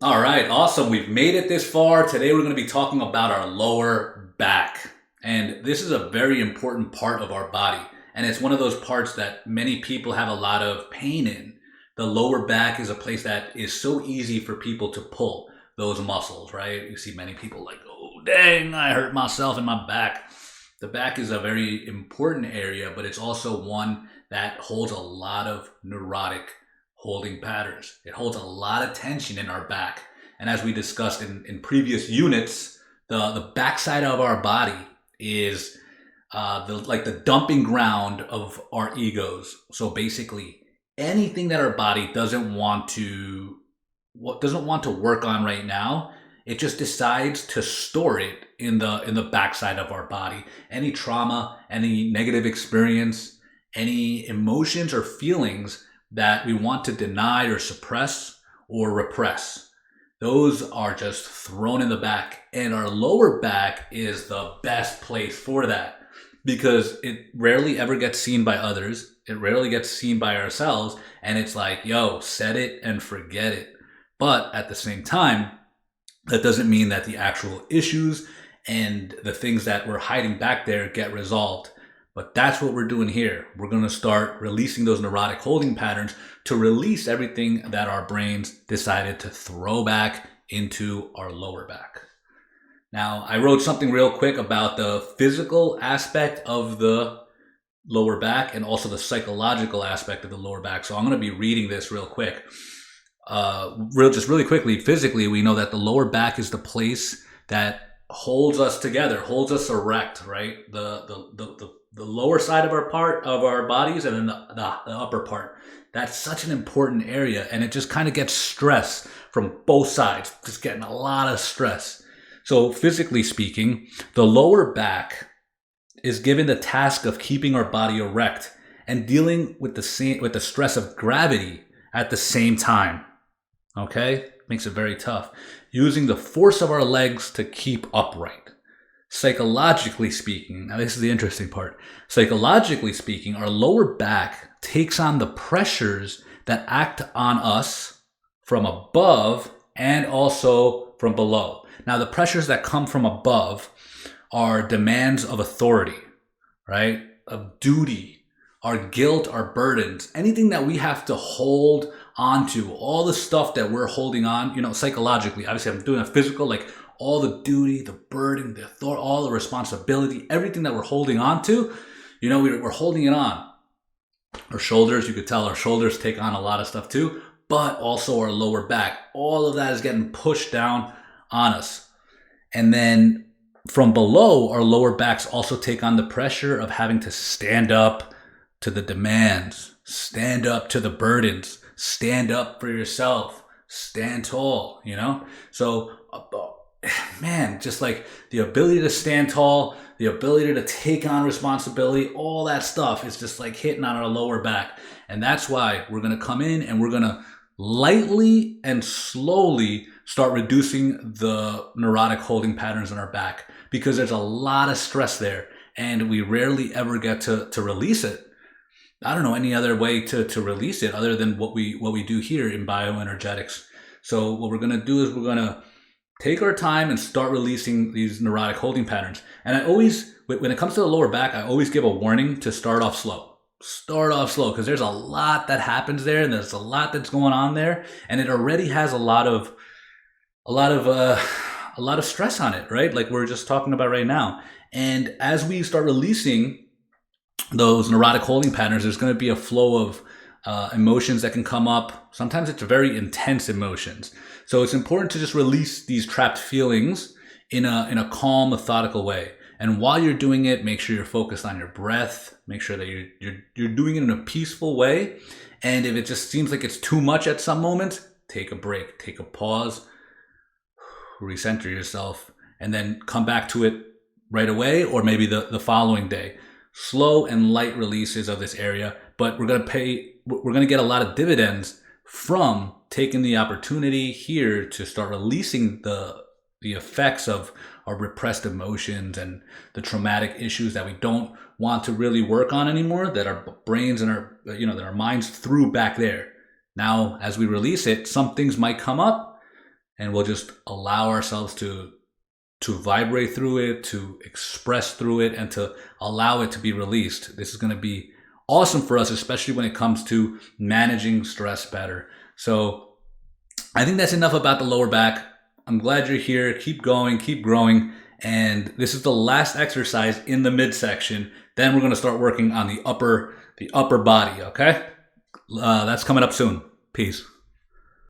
All right, awesome. We've made it this far. Today we're going to be talking about our lower back. And this is a very important part of our body. And it's one of those parts that many people have a lot of pain in. The lower back is a place that is so easy for people to pull those muscles, right? You see many people like, oh, dang, I hurt myself in my back. The back is a very important area, but it's also one that holds a lot of neurotic holding patterns. It holds a lot of tension in our back. And as we discussed in previous units, the backside of our body is the dumping ground of our egos. So basically, anything that our body doesn't want to work on right now, it just decides to store it in the backside of our body. Any trauma, any negative experience, any emotions or feelings that we want to deny or suppress or repress, those are just thrown in the back. And our lower back is the best place for that because it rarely ever gets seen by others. It rarely gets seen by ourselves. And it's like, yo, set it and forget it. But at the same time, that doesn't mean that the actual issues and the things that we're hiding back there get resolved. But that's what we're doing here. We're going to start releasing those neurotic holding patterns to release everything that our brains decided to throw back into our lower back. Now, I wrote something real quick about the physical aspect of the lower back and also the psychological aspect of the lower back. So I'm going to be reading this real quick. Really quickly, physically, we know that the lower back is the place that holds us together, holds us erect, right? The lower side of our bodies and then the upper part. That's such an important area, and it just kind of gets stress from both sides, just getting a lot of stress. So physically speaking, the lower back is given the task of keeping our body erect and dealing with the stress of gravity at the same time. Okay? Makes it very tough. Using the force of our legs to keep upright. Psychologically speaking, now this is the interesting part. Psychologically speaking, our lower back takes on the pressures that act on us from above and also from below. Now, the pressures that come from above are demands of authority, right? Of duty, our guilt, our burdens, anything that we have to hold onto, all the stuff that we're holding on, psychologically. Obviously, I'm doing a physical, like all the duty, the burden, the authority, all the responsibility, everything that we're holding on to, we're holding it on. Our shoulders, you could tell our shoulders take on a lot of stuff too, but also our lower back. All of that is getting pushed down on us. And then from below, our lower backs also take on the pressure of having to stand up to the demands, stand up to the burdens, stand up for yourself, stand tall, So, man, just like the ability to stand tall, the ability to take on responsibility, all that stuff is just like hitting on our lower back. And that's why we're going to come in and we're going to lightly and slowly start reducing the neurotic holding patterns in our back because there's a lot of stress there and we rarely ever get to release it. I don't know any other way to release it other than what we do here in bioenergetics. So what we're going to do is we're going to take our time and start releasing these neurotic holding patterns. And I always, when it comes to the lower back, I always give a warning to start off slow. Start off slow because there's a lot that happens there and there's a lot that's going on there. And it already has a lot of stress on it, right? Like we're just talking about right now. And as we start releasing those neurotic holding patterns, there's going to be a flow of emotions that can come up. Sometimes it's very intense emotions. So it's important to just release these trapped feelings in a calm, methodical way. And while you're doing it, make sure you're focused on your breath. Make sure that you're doing it in a peaceful way. And if it just seems like it's too much at some moments, take a break, take a pause, recenter yourself, and then come back to it right away or maybe the following day. Slow and light releases of this area, but we're going to get a lot of dividends from taking the opportunity here to start releasing the effects of our repressed emotions and the traumatic issues that we don't want to really work on anymore, that our brains and our minds threw back there. Now, as we release it, some things might come up and we'll just allow ourselves to vibrate through it, to express through it, and to allow it to be released. This is going to be awesome for us, especially when it comes to managing stress better. So I think that's enough about the lower back. I'm glad you're here. Keep going, keep growing. And this is the last exercise in the midsection. Then we're going to start working on the upper body. Okay, that's coming up soon. Peace.